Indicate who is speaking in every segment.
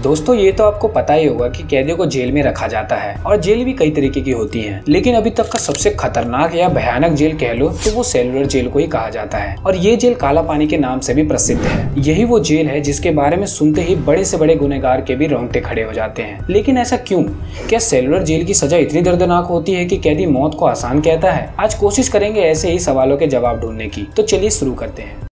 Speaker 1: दोस्तों ये तो आपको पता ही होगा कि कैदियों को जेल में रखा जाता है और जेल भी कई तरीके की होती है, लेकिन अभी तक का सबसे खतरनाक या भयानक जेल कह लो तो वो सेलुलर जेल को ही कहा जाता है। और ये जेल काला पानी के नाम से भी प्रसिद्ध है। यही वो जेल है जिसके बारे में सुनते ही बड़े से बड़े गुनहगार के भी रोंगटे खड़े हो जाते हैं। लेकिन ऐसा क्यों? क्या सेलुलर जेल की सजा इतनी दर्दनाक होती है कि कैदी मौत को आसान कहता है? आज कोशिश करेंगे ऐसे ही सवालों के जवाब ढूंढने की, तो चलिए शुरू करते हैं।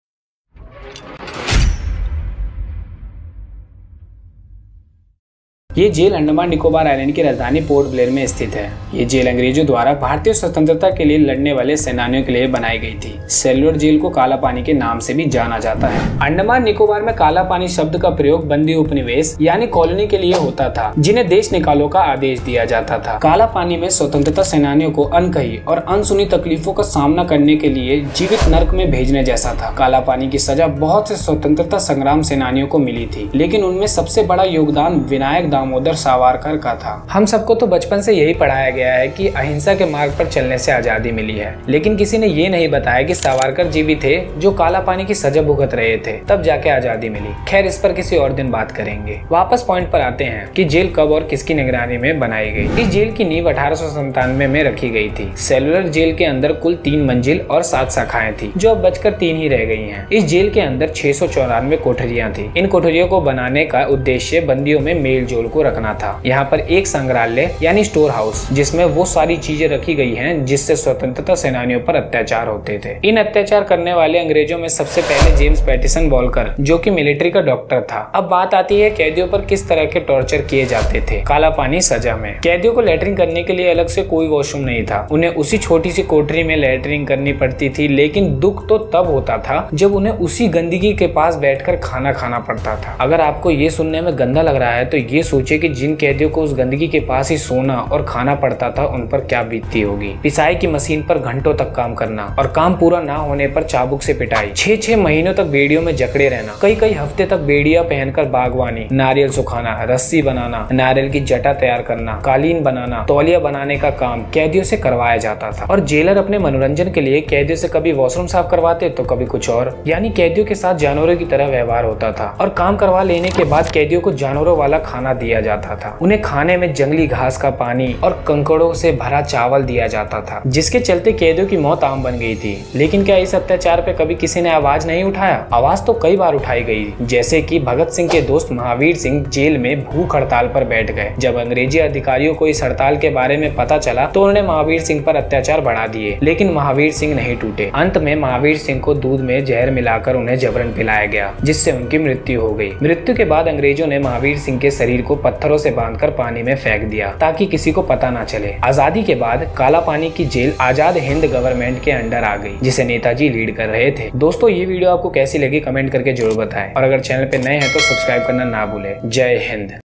Speaker 1: ये जेल अंडमान निकोबार आइलैंड की राजधानी पोर्ट ब्लेयर में स्थित है। ये जेल अंग्रेजों द्वारा भारतीय स्वतंत्रता के लिए लड़ने वाले सेनानियों के लिए बनाई गई थी। सेलुलर जेल को काला पानी के नाम से भी जाना जाता है। अंडमान निकोबार में काला पानी शब्द का प्रयोग बंदी उपनिवेश यानी कॉलोनी के लिए होता था, जिन्हें देश निकालो का आदेश दिया जाता था। काला पानी में स्वतंत्रता सेनानियों को अनकही और अनसुनी तकलीफों का सामना करने के लिए जीवित नर्क में भेजने जैसा था। काला पानी की सजा बहुत से स्वतंत्रता संग्राम सेनानियों को मिली थी, लेकिन उनमें सबसे बड़ा योगदान विनायक दामोदर सावरकर का था। हम सबको तो बचपन से यही पढ़ाया गया है कि अहिंसा के मार्ग पर चलने से आजादी मिली है, लेकिन किसी ने ये नहीं बताया कि सावरकर जी भी थे जो काला पानी की सजा भुगत रहे थे, तब जाके आजादी मिली। खैर, इस पर किसी और दिन बात करेंगे। वापस पॉइंट पर आते हैं कि जेल कब और किसकी निगरानी में बनाई गई। इस जेल की नींव 1897 में रखी गई थी। सेलुलर जेल के अंदर कुल 3 मंजिल और 7 शाखाएं थी, जो अब बचकर 3 ही रह गई हैं। इस जेल के अंदर 694 कोठरियां थी। इन कोठरियों को बनाने का उद्देश्य बंदियों में मेल जोल को रखना था। यहाँ पर एक संग्रहालय यानी स्टोर हाउस, जिसमें वो सारी चीजें रखी गई हैं जिससे स्वतंत्रता सेनानियों पर अत्याचार होते थे। इन अत्याचार करने वाले अंग्रेजों में सबसे पहले जेम्स पैटिसन बॉलकर, जो कि मिलिट्री का डॉक्टर था। अब बात आती है कैदियों पर किस तरह के टॉर्चर किए जाते थे। काला पानी सजा में कैदियों को लैट्रिन करने के लिए अलग से कोई वॉशरूम नहीं था। उन्हें उसी छोटी सी कोठरी में लैट्रिन करनी पड़ती थी, लेकिन दुख तो तब होता था जब उन्हें उसी गंदगी के पास बैठकर खाना खाना पड़ता था। अगर आपको ये सुनने में गंदा लग रहा है तो ये सोचिए कि जिन कैदियों को उस गंदगी के पास ही सोना और खाना पड़ता था उन पर क्या बीतती होगी। पिसाई की मशीन पर घंटों तक काम करना और काम पूरा ना होने पर चाबुक से पिटाई, 6-6 महीनों तक बेड़ियों में जकड़े रहना, कई हफ्ते तक बेड़िया पहनकर बागवानी, नारियल सुखाना, रस्सी बनाना, नारियल की जटा तैयार करना, कालीन बनाना, तौलिया बनाने का काम कैदियों से करवाया जाता था। और जेलर अपने मनोरंजन के लिए कैदियों से कभी वॉशरूम साफ करवाते तो कभी कुछ और, यानी कैदियों के साथ जानवरों की तरह व्यवहार होता था। और काम करवा लेने के बाद कैदियों को जानवरों वाला खाना दिया जाता था। उन्हें खाने में जंगली घास का पानी और कंकड़ों से भरा चावल दिया जाता था, जिसके चलते कैदियों की मौत आम बन गई थी। लेकिन क्या इस अत्याचार पे कभी किसी ने आवाज नहीं उठाया? आवाज तो कई बार उठाई गई, जैसे कि भगत सिंह के दोस्त महावीर सिंह जेल में भूख हड़ताल पर बैठ गए। जब अंग्रेजी अधिकारियों को इस हड़ताल के बारे में पता चला तो उन्होंने महावीर सिंह पर अत्याचार बढ़ा दिए, लेकिन महावीर सिंह नहीं टूटे। अंत में महावीर सिंह को दूध में जहर मिलाकर उन्हें जबरन पिलाया गया, जिससे उनकी मृत्यु हो गई। मृत्यु के बाद अंग्रेजों ने महावीर सिंह के शरीर को पत्थरों से बांधकर पानी में फेंक दिया ताकि किसी को पता ना चले। आजादी के बाद काला पानी की जेल आजाद हिंद गवर्नमेंट के अंडर आ गई, जिसे नेताजी लीड कर रहे थे। दोस्तों, ये वीडियो आपको कैसी लगी कमेंट करके जरूर बताएं, और अगर चैनल पे नए हैं तो सब्सक्राइब करना ना भूलें। जय हिंद।